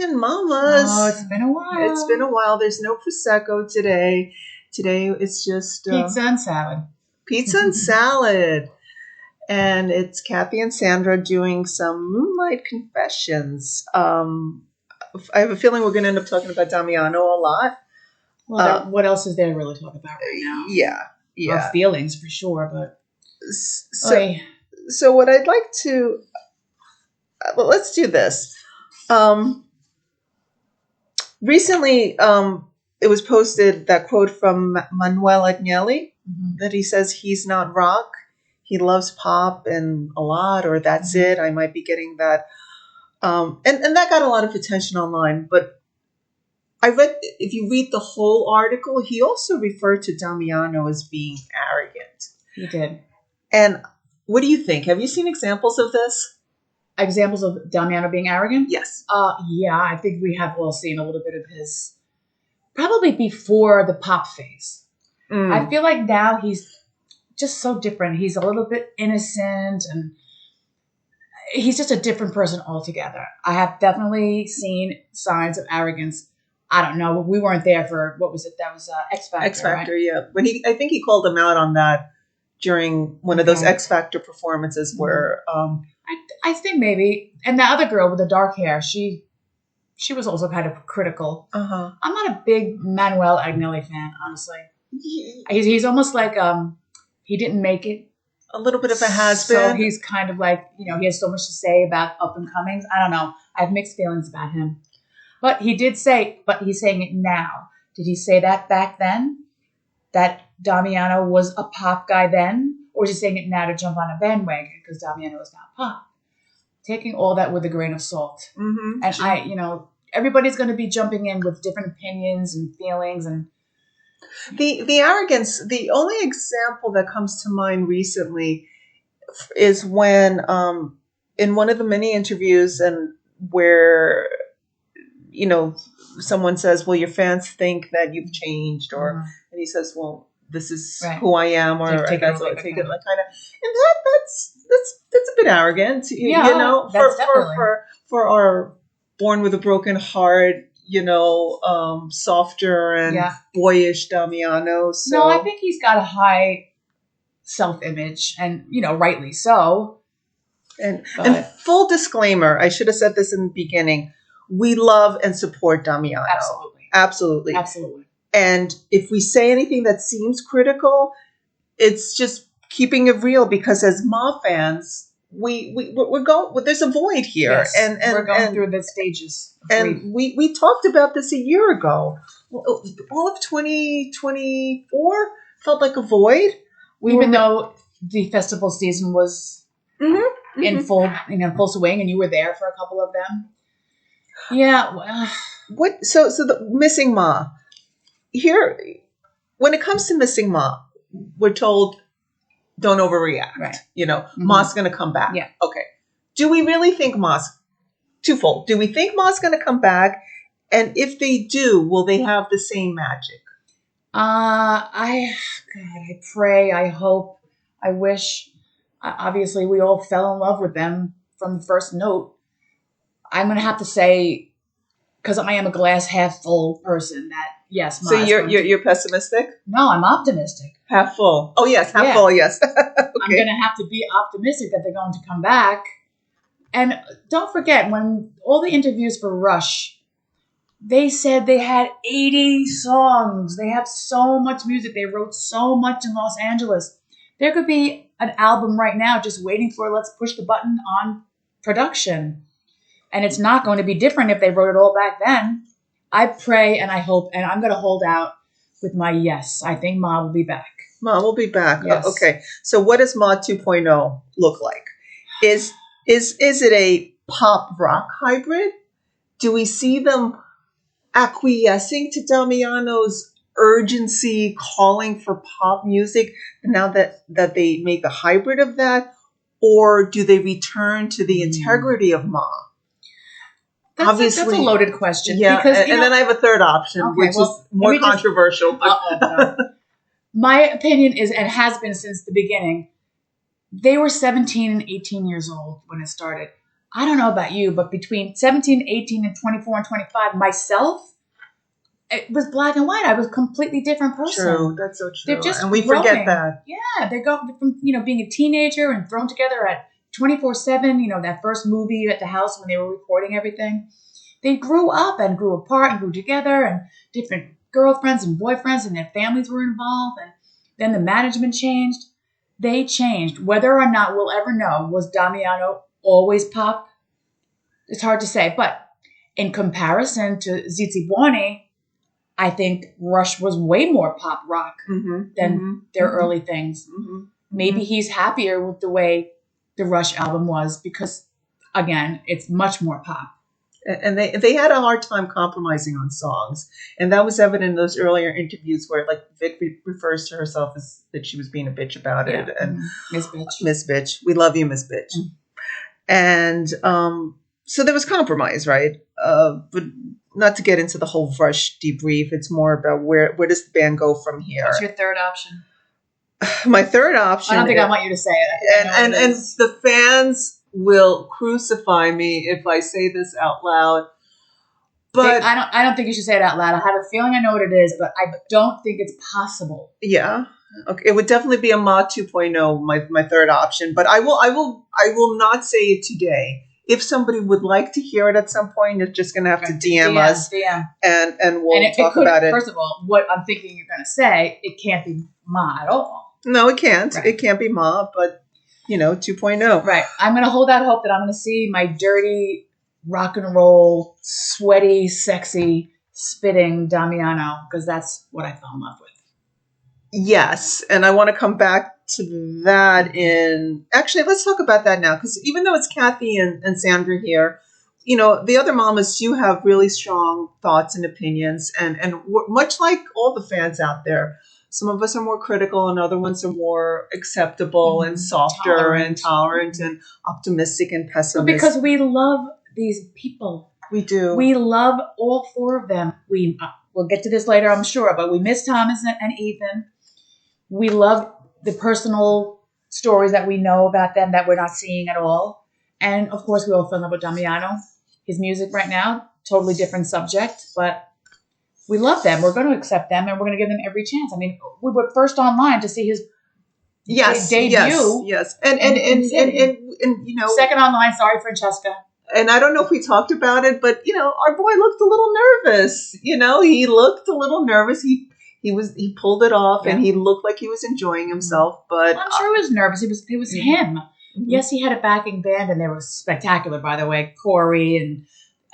And mamas. Oh, it's been a while. It's been a while. There's no Prosecco today. Today it's just pizza and salad. Pizza and salad. And it's Kathy and Sandra doing some Moonlight confessions. I have a feeling we're going to end up talking about Damiano a lot. Well, what else is there to really talk about right now? Yeah. Our feelings for sure, but so what I'd like to let's do this. Recently, it was posted that quote from Manuel Agnelli that he says he's not rock. He loves pop and a lot, or that's it. I might be getting that. And that got a lot of attention online. But if you read the whole article, he also referred to Damiano as being arrogant. He did. And what do you think? Have you seen examples of this? Examples of Damiano being arrogant? Yes. Yeah, I think we have all seen a little bit of his, probably before the pop phase. I feel like now he's just so different. He's a little bit innocent and he's just a different person altogether. I have definitely seen signs of arrogance. I don't know. We weren't there for, what was it? That was X Factor. X Factor, right? yeah. When I think he called him out on that during one of those X Factor performances where I think maybe. And the other girl with the dark hair, she was also kind of critical. I'm not a big Manuel Agnelli fan, honestly. He's almost like he didn't make it. A little bit of a has-been. So he's kind of like, he has so much to say about up-and-comings. I don't know. I have mixed feelings about him. But he did say, but he's saying it now. Did he say that back then? That Damiano was a pop guy then? Or is he saying it now to jump on a bandwagon because Damiano is not pop? Taking all that with a grain of salt. And everybody's going to be jumping in with different opinions and feelings. And the arrogance, the only example that comes to mind recently is when in one of the many interviews and where, someone says, well, your fans think that you've changed, or and he says, well, this is who I am, or that's what I take it like kind of, and that's a bit arrogant, for our born with a broken heart, softer and boyish Damiano. So. No, I think he's got a high self-image, and rightly so. And full disclaimer, I should have said this in the beginning. We love and support Damiano. Absolutely. And if we say anything that seems critical, it's just keeping it real, because as Ma fans, we're going. There's a void here, yes, and we're going through the stages. And we talked about this a year ago. All of 2024 felt like a void. Even though the festival season was in full swing, and you were there for a couple of them. Yeah. What? So the Missing Ma. Here, when it comes to Missing Ma, we're told don't overreact. Right. Ma's going to come back. Yeah. Okay. Do we really think twofold? Do we think Ma's going to come back? And if they do, will they have the same magic? I pray, I hope, I wish. Obviously, we all fell in love with them from the first note. I'm going to have to say, because I am a glass half full person, that yes. So you're pessimistic? No, I'm optimistic. Half full. Oh yes, half full. Yes. Okay. I'm going to have to be optimistic that they're going to come back. And don't forget, when all the interviews for Rush, they said they had 80 songs. They have so much music. They wrote so much in Los Angeles. There could be an album right now just waiting for let's push the button on production. And it's not going to be different if they wrote it all back then. I pray and I hope, and I'm going to hold out with my yes. I think Ma will be back. Ma will be back. Yes. Okay. So what does Ma 2.0 look like? Is it a pop rock hybrid? Do we see them acquiescing to Damiano's urgency, calling for pop music now that they make a hybrid of that? Or do they return to the integrity of Ma? That's a loaded question. Yeah, because, and then I have a third option, which is more controversial. No. My opinion is, and has been since the beginning, they were 17 and 18 years old when it started. I don't know about you, but between 17, 18, and 24 and 25, myself, it was black and white. I was a completely different person. True, that's so true. They're just and we growing. forget that. Yeah, they go from being a teenager and thrown together at 24/7. That first movie at the house when they were recording everything. They grew up and grew apart and grew together, and different girlfriends and boyfriends, and their families were involved. And then the management changed. They changed. Whether or not we'll ever know, was Damiano always pop? It's hard to say, but in comparison to Zizi Buoni, I think Rush was way more pop rock than their early things. Maybe he's happier with the way the Rush album was because, again, it's much more pop. And they had a hard time compromising on songs. And that was evident in those earlier interviews where, like, Vic refers to herself as that she was being a bitch about it. And Miss Bitch. Miss Bitch. We love you, Miss Bitch. And so there was compromise, right? But not to get into the whole Rush debrief. It's more about where does the band go from here? What's your third option? My third option. I don't think I want you to say it. And the fans will crucify me if I say this out loud. But I don't think you should say it out loud. I have a feeling I know what it is, but I don't think it's possible. Yeah. Okay. It would definitely be a Ma 2.0, my third option. But I will not say it today. If somebody would like to hear it at some point, you're just going to have to DM us. And we'll talk about it. First of all, what I'm thinking you're going to say, it can't be Ma at all. No, it can't. Right. It can't be Ma, but, 2.0. Right. I'm going to hold out hope that I'm going to see my dirty, rock and roll, sweaty, sexy, spitting Damiano, because that's what I fell in love with. Yes. And I want to come back to that actually, let's talk about that now, because even though it's Kathy and Sandra here, the other mamas do have really strong thoughts and opinions, and much like all the fans out there, some of us are more critical and other ones are more acceptable and softer and tolerant and optimistic and pessimistic. Because we love these people. We do. We love all four of them. We'll get to this later, I'm sure, but we miss Thomas and Ethan. We love the personal stories that we know about them that we're not seeing at all. And, of course, we all fell in love with Damiano. His music right now, totally different subject, but we love them. We're going to accept them, and we're going to give them every chance. I mean, we were first online to see his debut. Yes. And second online, sorry, Francesca. And I don't know if we talked about it, but, our boy looked a little nervous. He looked a little nervous. He pulled it off, and he looked like he was enjoying himself. But I'm sure he was nervous. It was him. Mm-hmm. Yes, he had a backing band, and they were spectacular, by the way. Corey and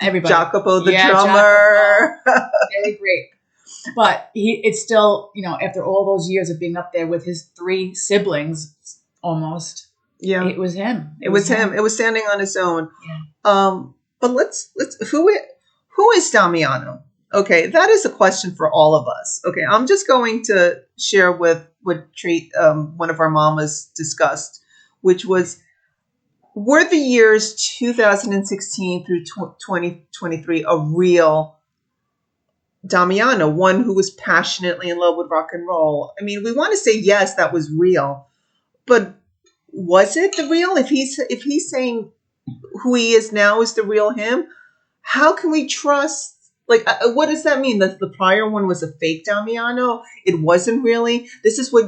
everybody. Jacopo, the drummer. Very great. But it's still, after all those years of being up there with his three siblings, almost. Yeah, it was him. It was him. It was standing on his own. Yeah. But let's who is Damiano? Okay, that is a question for all of us. Okay, I'm just going to share with what one of our mamas discussed, which was, were the years 2016 through 2023 a real Damiano, one who was passionately in love with rock and roll? I mean, we want to say yes, that was real, but was it the real? If he's saying who he is now is the real him, how can we trust? Like, what does that mean? That the prior one was a fake Damiano? It wasn't really. This is what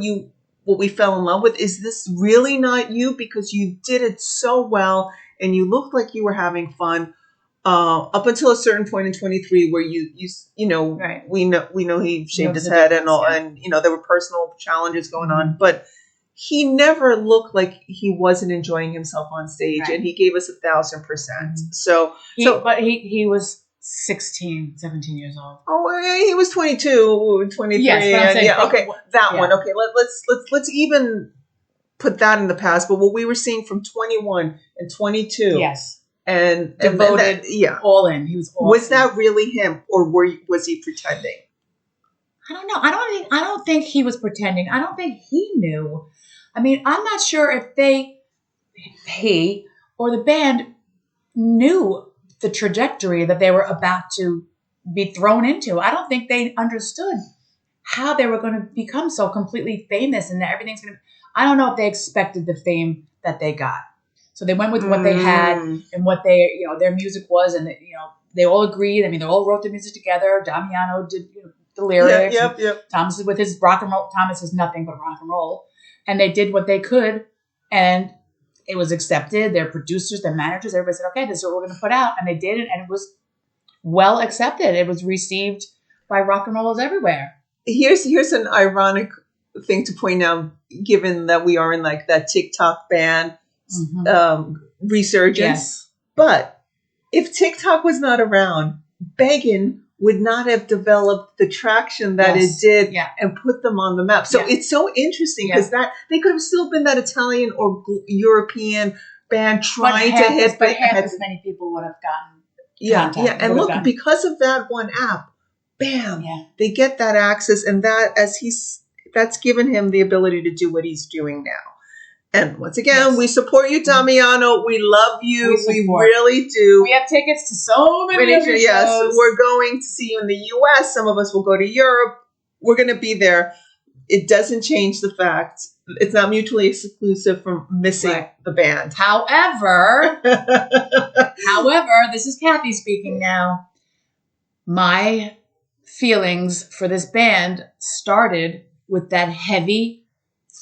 we fell in love with. Is this really not you? Because you did it so well, and you looked like you were having fun up until a certain point in 23, where right. we know he shaved his head and all, and there were personal challenges going on, but he never looked like he wasn't enjoying himself on stage, right. And he gave us 1,000%. So he was 16, 17 years old. Oh, he was 22, 23. Yes, but I'm saying okay, one. Okay, let's even put that in the past. But what we were seeing from 21 and 22, yes, and devoted, all in. He was all. Was that really him, or was he pretending? I don't know. I don't think he was pretending. I don't think he knew. I mean, I'm not sure if he or the band knew the trajectory that they were about to be thrown into. I don't think they understood how they were going to become so completely famous and that everything's going to. I don't know if they expected the fame that they got. So they went with what they had and what they, their music was, and they all agreed. I mean, they all wrote the music together. Damiano did the lyrics. Yep. Thomas is with his rock and roll. Thomas is nothing but rock and roll, and they did what they could, and it was accepted. Their producers, their managers, everybody said, "Okay, this is what we're going to put out," and they did it, and it was well accepted. It was received by rock and rollers everywhere. Here's an ironic thing to point out, given that we are in like that TikTok ban resurgence. Yes. But if TikTok was not around, Beggin would not have developed the traction that it did and put them on the map. So it's so interesting because that they could have still been that Italian or European band trying to hit. But half as many people would have gotten contact. And look, because of that one app, bam, they get that access, and that's given him the ability to do what he's doing now. And once again, we support you, Damiano. We love you. We really do. We have tickets to so many other shows. Yes, we're going to see you in the U.S. Some of us will go to Europe. We're going to be there. It doesn't change the fact it's not mutually exclusive from missing the band. However, this is Kathy speaking now. My feelings for this band started with that heavy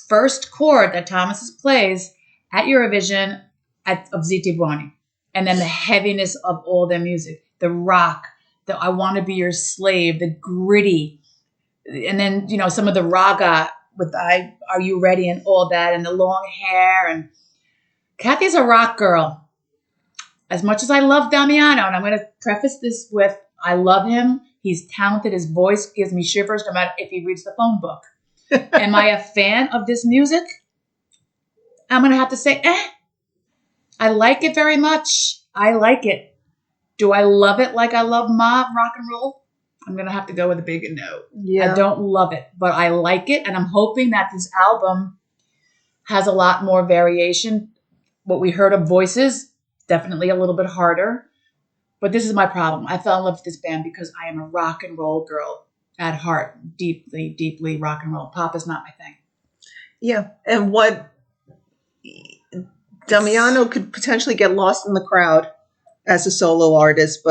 first chord that Thomas plays at Eurovision of Zitti Buoni. And then the heaviness of all their music, the rock, the I Want to Be Your Slave, the gritty, and then, some of the raga with Are You Ready and all that, and the long hair. And Kathy's a rock girl. As much as I love Damiano, and I'm going to preface this with, I love him. He's talented. His voice gives me shivers no matter if he reads the phone book. Am I a fan of this music? I'm going to have to say, I like it very much. I like it. Do I love it like I love mob rock and roll? I'm going to have to go with a big no. Yeah. I don't love it, but I like it. And I'm hoping that this album has a lot more variation. What we heard of Voices, definitely a little bit harder. But this is my problem. I fell in love with this band because I am a rock and roll girl at heart. Deeply, deeply rock and roll. Pop is not my thing. Yeah. And what Damiano could potentially get lost in the crowd as a solo artist,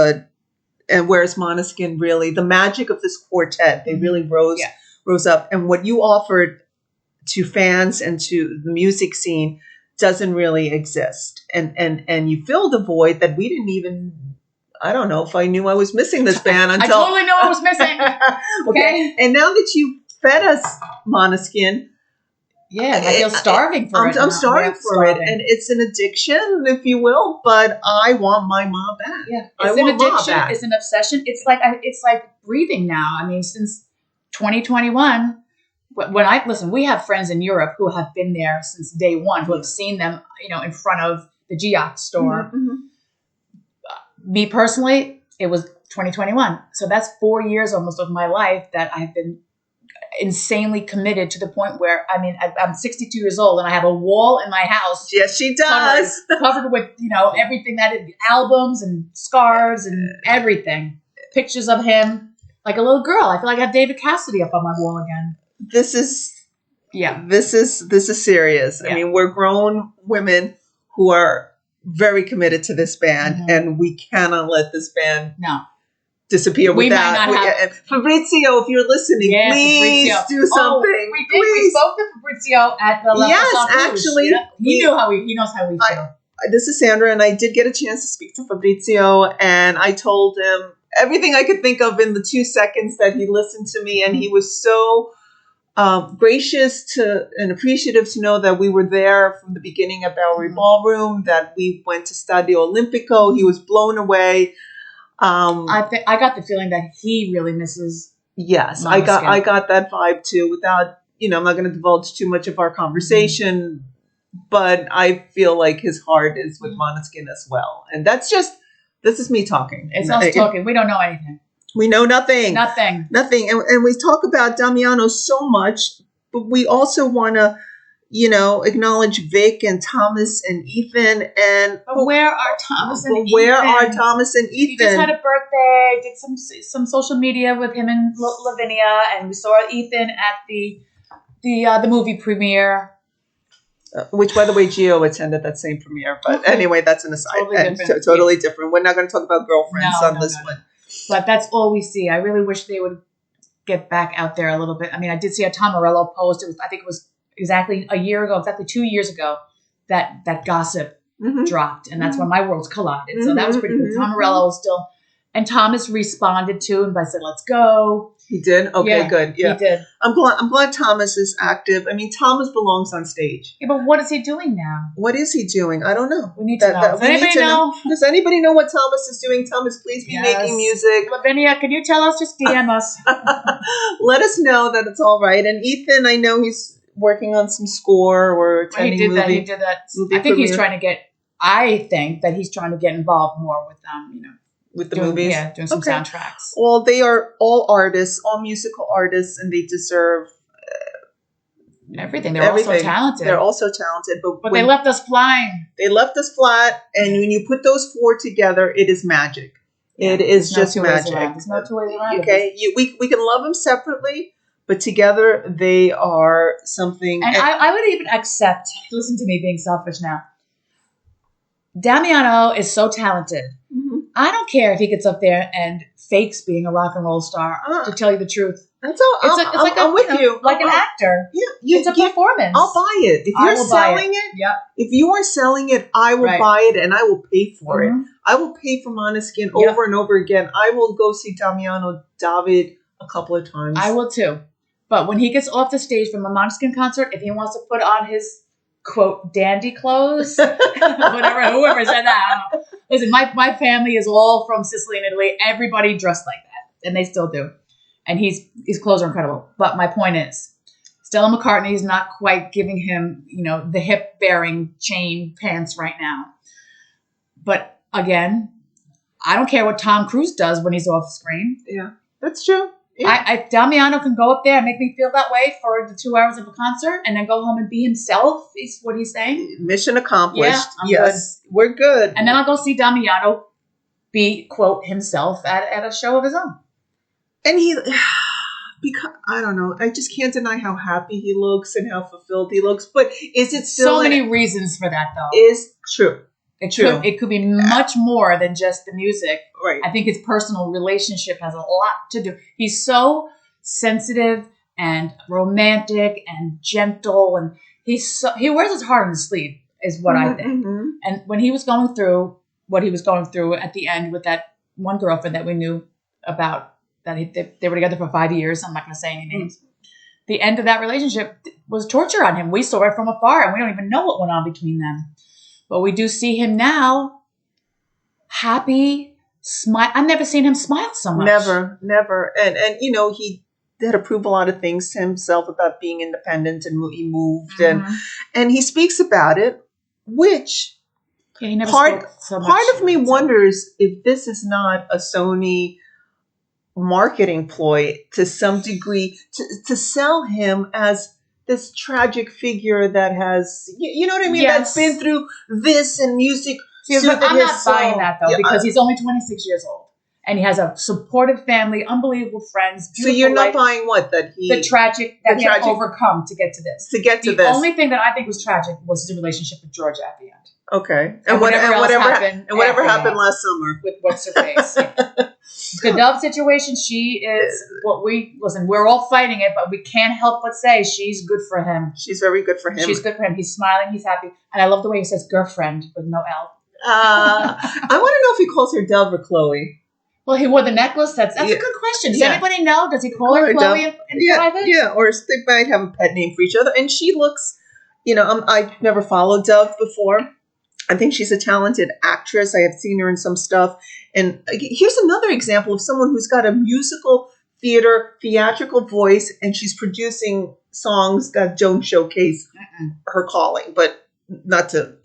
and whereas Måneskin really, the magic of this quartet, they really rose up. And what you offered to fans and to the music scene doesn't really exist. And you filled a void that we didn't even, I don't know if I knew I was missing this band until I totally know I was missing. Okay. And now that you fed us Måneskin, I feel starving for it. I'm starving for it, and it's an addiction, if you will. But I want my mom back. Yeah, it's an addiction. It's an obsession. It's like breathing now. I mean, since 2021, we have friends in Europe who have been there since day one, who have seen them, in front of the Geox store. Mm-hmm. Me personally, it was 2021, so that's 4 years almost of my life that I've been insanely committed to the point where, I'm 62 years old and I have a wall in my house. Yes, she does. Covered with, everything albums and scars and everything. Pictures of him like a little girl. I feel like I have David Cassidy up on my wall again. This is serious. Yeah. I mean, we're grown women who are very committed to this band, and we cannot let this band disappear without. Fabrizio, if you're listening, please do something. We did. We spoke to Fabrizio at the Yes, actually. Yeah. He knows how we feel. This is Sandra, and I did get a chance to speak to Fabrizio, and I told him everything I could think of in the 2 seconds that he listened to me, and he was so gracious and appreciative to know that we were there from the beginning of Bowery Ballroom, that we went to Stadio Olimpico. He was blown away. I got the feeling that he really misses. Yes, I got that vibe too. Without, I'm not going to divulge too much of our conversation, but I feel like his heart is with Måneskin as well. And this is me talking. It's us talking. We don't know anything. We know nothing. Nothing. And we talk about Damiano so much, but we also want to, acknowledge Vic and Thomas and Ethan. But where are Thomas and Ethan? Where are Thomas and Ethan? He just had a birthday, did some social media with him and Lavinia, and we saw Ethan at the movie premiere. Which, by the way, Gio attended that same premiere. But anyway, that's an aside. Totally different. We're not going to talk about girlfriends on this one. But that's all we see. I really wish they would get back out there a little bit. I mean, I did see a Tom Morello post. I think it was exactly a year ago, exactly 2 years ago, that gossip dropped. And that's when my worlds collided. So that was pretty good. Tom Morello was still... And Thomas responded to him by saying, let's go. He did? Okay, good. Yeah. He did. I'm glad Thomas is active. I mean, Thomas belongs on stage. Yeah, but what is he doing now? What is he doing? I don't know. We need to know. Does anybody know? Does anybody know what Thomas is doing? Thomas, please be making music. Lavinia, can you tell us? Just DM us. Let us know that it's all right. And Ethan, I know he's working on some score or attending He did that. I think he's trying to get... I think that he's trying to get involved more with with the movies? Yeah, doing some soundtracks. Well, they are all artists, all musical artists, and they deserve everything. They're all so talented. They're all so talented. But they left us flying. They left us flat, and when you put those four together, it is magic. It is just magic. There's no two ways around it. Okay, we can love them separately, but together they are something. And I would even accept, listen to me being selfish now, Damiano is so talented. I don't care if he gets up there and fakes being a rock and roll star. To tell you the truth, that's all. I'm with you. Like an actor. Yeah, it's a performance. I'll buy it if you're selling it. If you are selling it, I will buy it and I will pay for it. I will pay for Måneskin over and over again. I will go see Damiano David a couple of times. I will too. But when he gets off the stage from a Måneskin concert, if he wants to put on his quote dandy clothes, whoever said that. I don't know. Listen, my family is all from Sicily and Italy. Everybody dressed like that, and they still do. And his clothes are incredible. But my point is, Stella McCartney's not quite giving him, the hip bearing chain pants right now. But again, I don't care what Tom Cruise does when he's off screen. Yeah, that's true. Yeah. Damiano can go up there and make me feel that way for the 2 hours of a concert and then go home and be himself, is what he's saying. Mission accomplished. Yeah, yes, we're good. And then I'll go see Damiano be, quote, himself at a show of his own. And because I don't know, I just can't deny how happy he looks and how fulfilled he looks. But is it still... So many reasons for that, though. Is true. It could be much more than just the music. Right. I think his personal relationship has a lot to do. He's so sensitive and romantic and gentle, and he wears his heart on his sleeve, is what I think. And when he was going through what he was going through at the end with that one girlfriend that we knew about, that they were together for 5 years. I'm not going to say any names. The end of that relationship was torture on him. We saw it from afar, and we don't even know what went on between them. But we do see him now happy, smile. I've never seen him smile so much. Never. And he had to prove a lot of things to himself about being independent, and he moved, and he speaks about it, which he never part of me himself. wonders if this is not a Sony marketing ploy to some degree to sell him as this tragic figure that has, you know what I mean? Yes. That's been through this and music. I'm not buying that, though, because he's only 26 years old. And he has a supportive family, unbelievable friends. So you're not buying what? The tragic he had to overcome to get to this. The only thing that I think was tragic was his relationship with Georgia at the end. Okay. And whatever happened last summer. With what's her face. The Dove situation, she is we're all fighting it, but we can't help but say she's good for him. She's very good for him. She's good for him. He's smiling, he's happy. And I love the way he says girlfriend with no L. I want to know if he calls her Dove or Chloe. Well, he wore the necklace. That's a good question. Does anybody know? Does he call her Chloe in private? Yeah, or they might have a pet name for each other. And she looks, I've never followed Dove before. I think she's a talented actress. I have seen her in some stuff. And here's another example of someone who's got a musical theatrical voice, and she's producing songs that don't showcase her calling. But not to,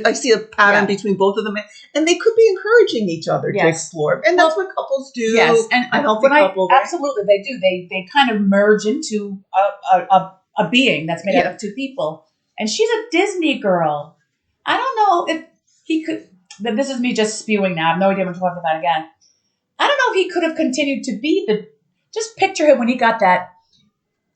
I see a pattern between both of them, and they could be encouraging each other to explore. And that's what couples do. Yes, and a healthy couple. Right? Absolutely, they do. They kind of merge into a being that's made out of two people. And she's a Disney girl. I don't know if he could. This is me just spewing now. I have no idea what I'm talking about again. I don't know if he could have continued to be just picture him when he got that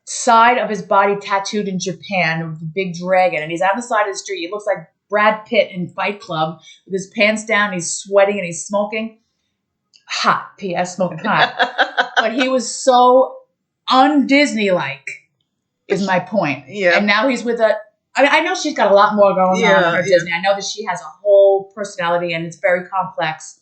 side of his body tattooed in Japan with the big dragon, and he's on the side of the street. He looks like Brad Pitt in Fight Club with his pants down. He's sweating and he's smoking. Hot, P.S. smoking hot. But he was so un-Disney-like, is my point. Yeah. And now he's with I know she's got a lot more going on in her Disney. I know that she has a whole personality and it's very complex.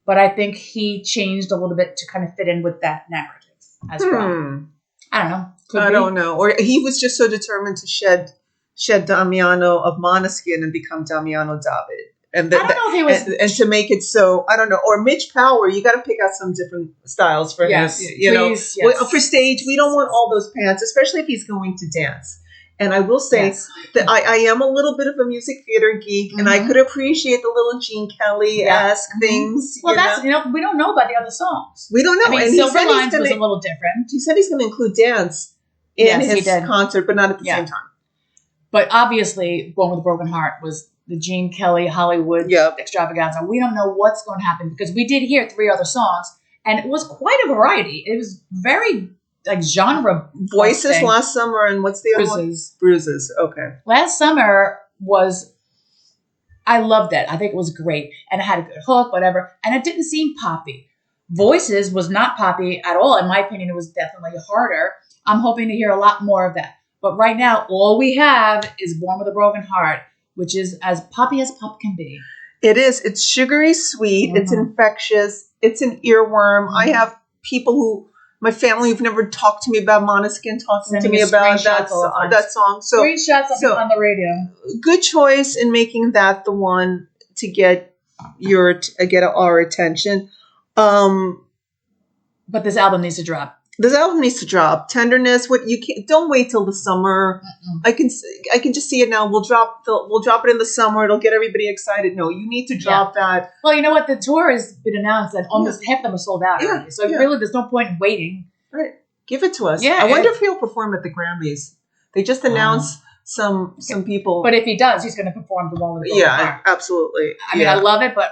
But I think he changed a little bit to kind of fit in with that narrative as well. I don't know. I don't know. Or he was just so determined to shed Damiano of Måneskin and become Damiano David. And I don't know if he was... And to make it so, I don't know. Or Mitch Power, you got to pick out some different styles for him. You know, yes. For stage, we don't want all those pants, especially if he's going to dance. And I will say that I am a little bit of a music theater geek, and I could appreciate the little Gene Kelly-esque things. Well, we don't know about the other songs. We don't know. I mean, and Silver Lines was a little different. He said he's going to include dance in his concert, but not at the same time. But obviously, Born with a Broken Heart was the Gene Kelly Hollywood extravaganza. We don't know what's going to happen because we did hear 3 other songs, and it was quite a variety. It was very genre. Voices last summer, and what's the other one? Bruises. Okay. Last summer I loved it. I think it was great, and it had a good hook, whatever, and it didn't seem poppy. Voices was not poppy at all. In my opinion, it was definitely harder. I'm hoping to hear a lot more of that. But right now, all we have is Born with a Broken Heart, which is as poppy as pop can be. It is. It's sugary sweet. It's infectious. It's an earworm. I have people my family who've never talked to me about Måneskin talking to me about that song. So screenshots on the radio. Good choice in making that the one to get our attention. But this album needs to drop. This album needs to drop. Tenderness. Don't wait till the summer. I can just see it now. We'll drop it in the summer. It'll get everybody excited. No, you need to drop that. Well, you know what? The tour has been announced and almost half of them are sold out already. So really, there's no point in waiting. Right. Give it to us. Yeah. I wonder if he'll perform at the Grammys. They just announced some people. But if he does, he's going to perform the one with the heart. Absolutely. I mean, I love it, but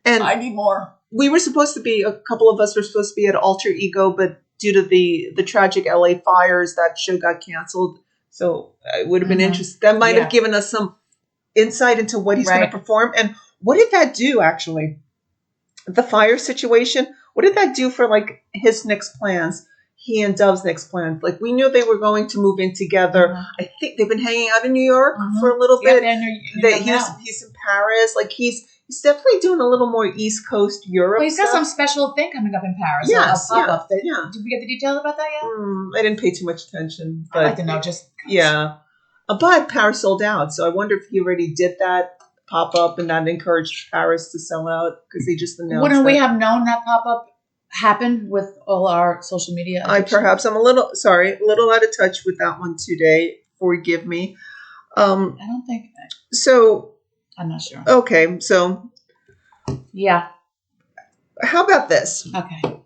I need more. We were supposed to be, a couple of us were supposed to be at Alter Ego, but due to the tragic LA fires, that show got canceled. So it would have been interesting. That might have given us some insight into what he's going to perform. And what did that do, actually? The fire situation, what did that do for, like, his next plans? He and Dove's next plans. Like, we knew they were going to move in together. I think they've been hanging out in New York for a little bit. He's in Paris. Like, he's definitely doing a little more East Coast Europe. Well, he's got some special thing coming up in Paris. Yes, pop-up. Did we get the details about that yet? I didn't pay too much attention. But, I'd like to know. Just but Paris sold out. So I wonder if he already did that pop-up and that encouraged Paris to sell out because they just announced Wouldn't we have known that pop-up happened with all our social media? I'm a little out of touch with that one today. Forgive me. I don't think so. I'm not sure. Okay, so yeah. How about this? Okay.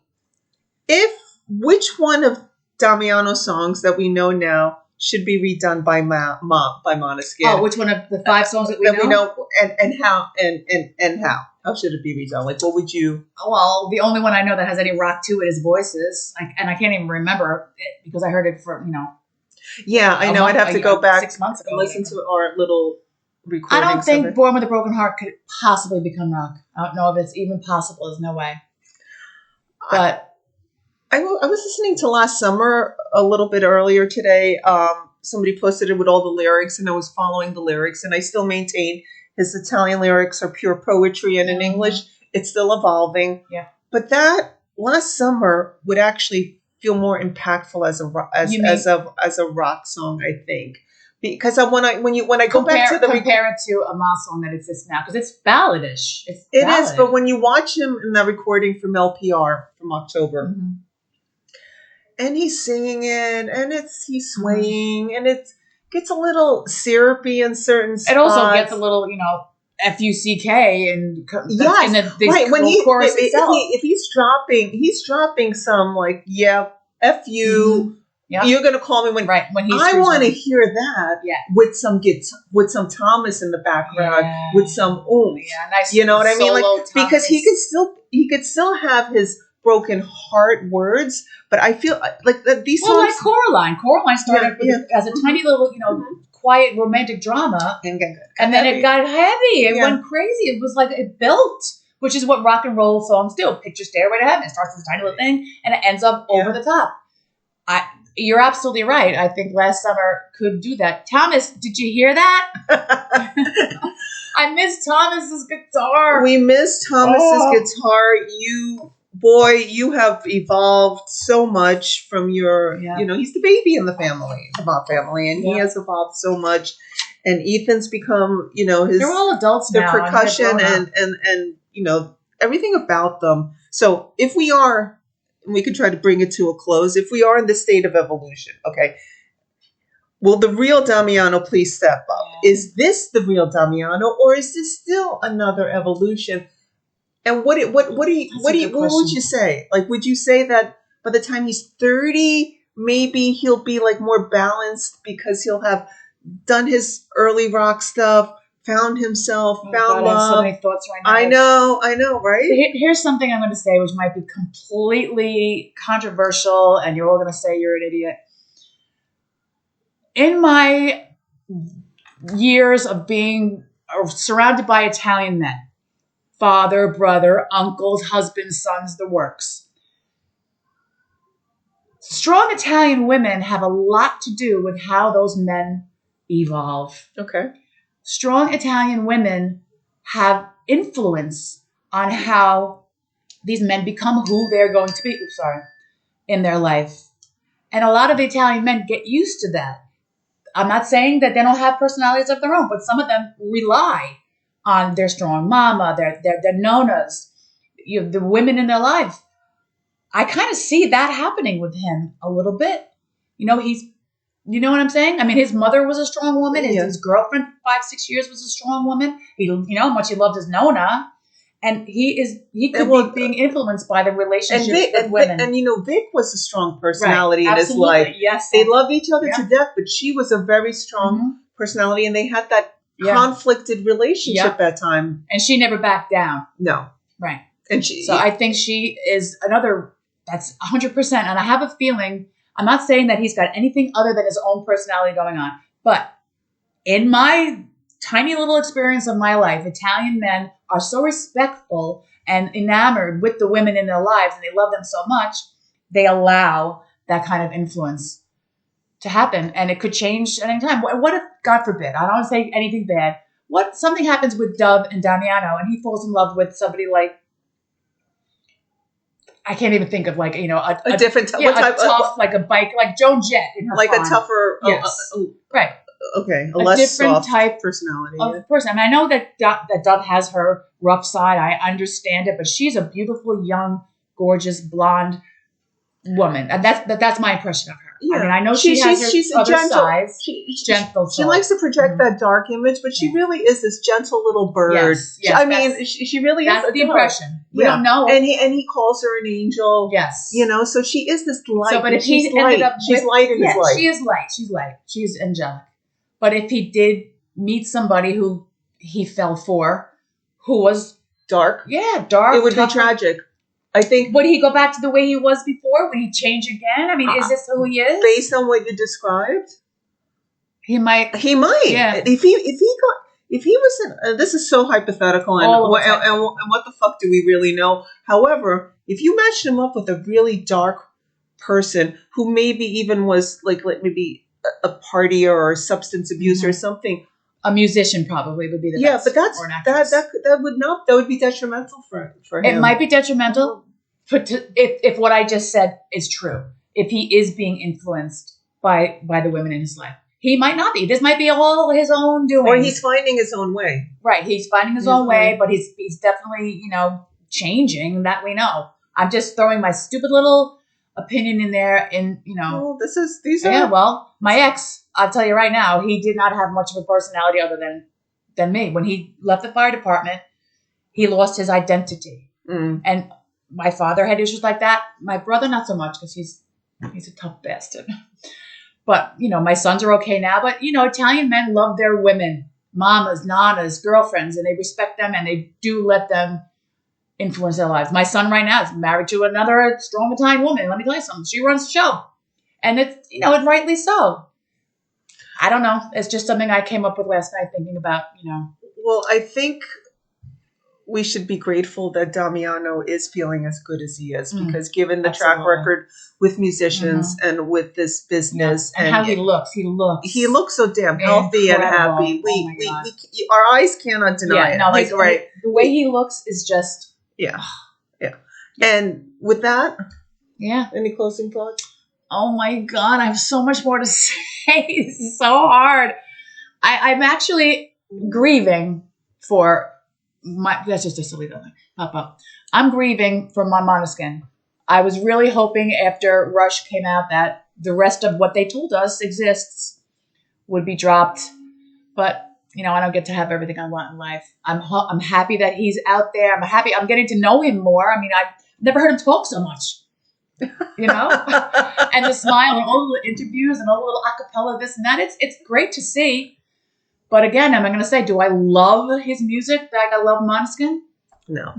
Which one of Damiano's songs that we know now should be redone by Måneskin? Oh, which one of the 5 songs that we know? And how and how? How should it be redone? Like, what would you? Well, the only one I know that has any rock to it is Voices, and I can't even remember it because I heard it for Yeah, I know. I'd have to go back 6 months ago and listen to our little recordings. I don't think Born with a Broken Heart could possibly become rock. I don't know if it's even possible. There's no way. But I was listening to Last Summer a little bit earlier today. Somebody posted it with all the lyrics, and I was following the lyrics, and I still maintain his Italian lyrics are pure poetry, and in English, it's still evolving. Yeah. But that Last Summer would actually feel more impactful as a rock song, I think. Because when I go back to compare it to a Ma song that exists now, because it's balladish. It is, but when you watch him in that recording from LPR from October, and he's singing it, and he's swaying, and it gets a little syrupy in certain spots. It also gets a little, FUCK and right when chorus itself. If he's dropping some like F you. Yeah. You're gonna call me when he's. I want to hear that with some Thomas in the background with some oomph. Yeah, nice. You know what I mean? Like Thomas. because he could still have his broken heart words, but I feel like these songs. Well, like Coraline. Coraline started as a tiny little, quiet romantic drama, and then it got heavy. It went crazy. It was like it built, which is what rock and roll songs do. Picture Stairway to Heaven. It starts as a tiny little thing, and it ends up over the top. You're absolutely right. I think Last Summer could do that. Thomas, did you hear that? I miss Thomas's guitar. We miss Thomas's guitar. You have evolved so much from your, he's the baby in the family, the Bob family, and he has evolved so much. And Ethan's become, they're all adults now. The percussion and everything about them. So if we are, and we can try to bring it to a close, if we are in the state of evolution, okay, will the real Damiano please step up? Is this the real Damiano, or is this still another evolution? And what would you say? Like, would you say that by the time he's 30, maybe he'll be like more balanced because he'll have done his early rock stuff, found himself, found love? I have so many thoughts right now. I know, right? Here's something I'm going to say, which might be completely controversial, and you're all going to say you're an idiot. In my years of being surrounded by Italian men, father, brother, uncles, husbands, sons, the works. Strong Italian women have a lot to do with how those men evolve. Okay. Strong Italian women have influence on how these men become who they're going to be, in their life. And a lot of Italian men get used to that. I'm not saying that they don't have personalities of their own, but some of them rely on their strong mama, their nonas, the women in their life. I kind of see that happening with him a little bit. You know what I'm saying? I mean, his mother was a strong woman. His girlfriend for 5-6 years was a strong woman. How much he loved his nona. And he could be being influenced by the relationships with women. And Vic was a strong personality in his life. Yes. They loved each other to death, but she was a very strong personality, and they had that conflicted relationship at time. And she never backed down. No. Right. And I think she is another, that's 100%. And I have a feeling, I'm not saying that he's got anything other than his own personality going on, but in my tiny little experience of my life, Italian men are so respectful and enamored with the women in their lives, and they love them so much, they allow that kind of influence to happen. And it could change at any time. What if, God forbid, I don't want to say anything bad, what something happens with Dove and Damiano and he falls in love with somebody like, I can't even think of a different tough, like a bike, like Joan Jett in her like prime. A tougher, right. Okay, a less different soft type personality of person. I mean, I know that Dove has her rough side. I understand it, but she's a beautiful, young, gorgeous, blonde woman, and that's my impression of her. Yeah. I mean, I know she's other sides. Gentle. She likes to project that dark image, but she really is this gentle little bird. Yes, she really is. That's the impression. We don't know. And he calls her an angel. Yes. So she is this light. So, but if she's light, she's light in his life. She is light. She's light. She's angelic. But if he did meet somebody who he fell for, who was dark, dark, it would be tragic. I think. Would he go back to the way he was before? Would he change again? I mean, is this who he is? Based on what you described, he might. Yeah. If he was, this is so hypothetical, and what the fuck do we really know? However, if you matched him up with a really dark person who maybe even was like maybe a partier or a substance abuser or something. A musician probably would be the best. Yeah, but that would be detrimental for him. It might be detrimental, but if what I just said is true, if he is being influenced by the women in his life, he might not be. This might be all his own doing, or he's finding his own way. Right, he's finding his own way, but he's definitely changing. That we know. I'm just throwing my stupid little opinion in there, and Well, these are. Well, my ex, I'll tell you right now, he did not have much of a personality other than me. When he left the fire department, he lost his identity, and my father had issues like that. My brother, not so much, because he's a tough bastard. But my sons are okay now. But Italian men love their women, mamas, nanas, girlfriends, and they respect them, and they do let them influence their lives. My son right now is married to another strong Italian woman. Let me tell you something. She runs the show. And it's, and rightly so. I don't know. It's just something I came up with last night thinking about, Well, I think we should be grateful that Damiano is feeling as good as he is, because given the track record with musicians and with this business and how he looks so damn healthy and happy. Our eyes cannot deny it. No, He's right. The way he looks is just yeah. And with that, any closing thoughts? Oh my God, I have so much more to say. This is so hard. I'm actually grieving for that's just a silly thing. Pop up. I'm grieving for my Måneskin. I was really hoping after Rush came out that the rest of what they told us exists would be dropped. But, I don't get to have everything I want in life. I'm happy that he's out there. I'm getting to know him more. I mean, I've never heard him talk so much. And the smile and all the little interviews and all the little acapella, this and that. It's great to see. But again, am I going to say, do I love his music like I love Måneskin? No.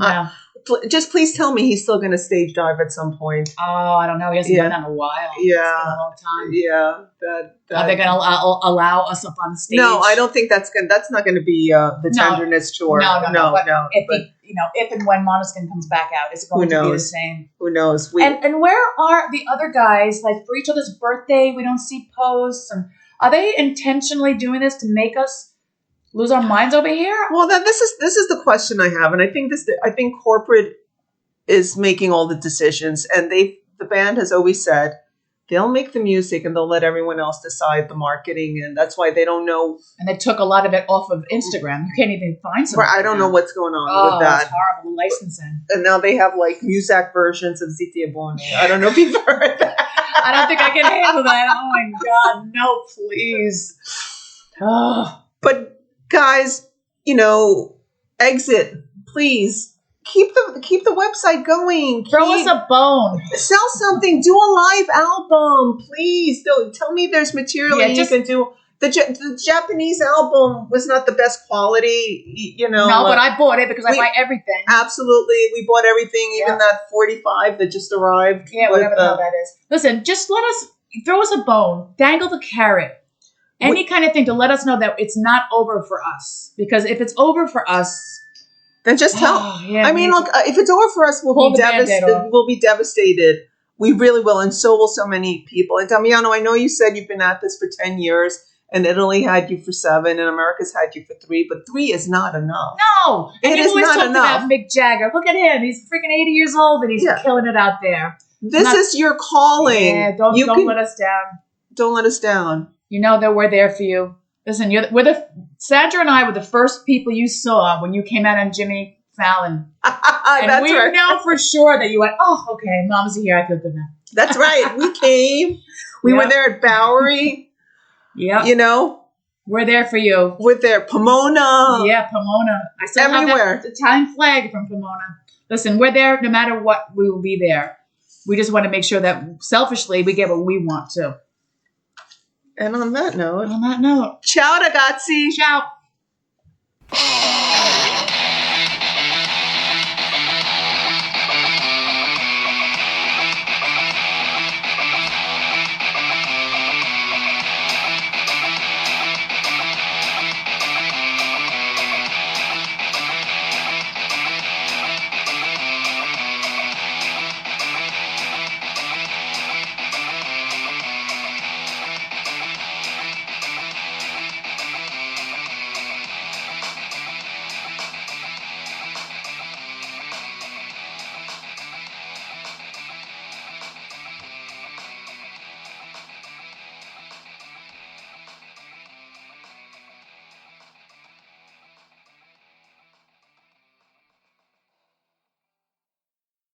Just please tell me he's still going to stage dive at some point. Oh, I don't know. He hasn't done that in a while. Yeah. It's been a long time. Yeah. Are they going to allow us up on stage? No, I don't think that's not going to be the tenderness tour. No. If and when Måneskin comes back out, is it going to be the same? Who knows? And where are the other guys? Like for each other's birthday, we don't see posts. And are they intentionally doing this to make us lose our minds over here? Well, this is the question I have, and I think corporate is making all the decisions, and the band has always said they'll make the music and they'll let everyone else decide the marketing, and that's why they don't know. And they took a lot of it off of Instagram. You can't even find something. I don't know what's going on with that. It's horrible licensing. And now they have like Muzak versions of Zitia Boni. I don't know if you've heard that. I don't think I can handle that. Oh my God, no, please. Oh. But guys, exit, please. Keep the website going. Throw us a bone. Sell something. Do a live album, please. Don't tell me there's material you can do. The Japanese album was not the best quality, No, but I bought it because I buy everything. Absolutely, we bought everything, even that 45 that just arrived. Yeah, whatever the hell that is. Listen, just throw us a bone, dangle the carrot, any kind of thing to let us know that it's not over for us. Because if it's over for us, then just tell. I mean, look, if it's over for us, we'll be devastated. We really will, and so will so many people. And Damiano, I know you said you've been at this for 10 years, and Italy had you for 7, and America's had you for 3, but 3 is not enough. No, and you always talked about Mick Jagger. Look at him; he's freaking 80 years old, and he's killing it out there. This is your calling. Yeah, don't let us down. Don't let us down. You know that we're there for you. Listen, Sandra and I were the first people you saw when you came out on Jimmy Fallon. And we know for sure that you went, oh, okay, Mom's here. I feel good now. That's right. We came. We were there at Bowery. Yeah. We're there for you. We're there. Pomona. Yeah, Pomona. I still everywhere. have that Italian flag from Pomona. Listen, we're there no matter what. We will be there. We just want to make sure that selfishly we get what we want to. And on that note. Ciao, ragazzi. Ciao.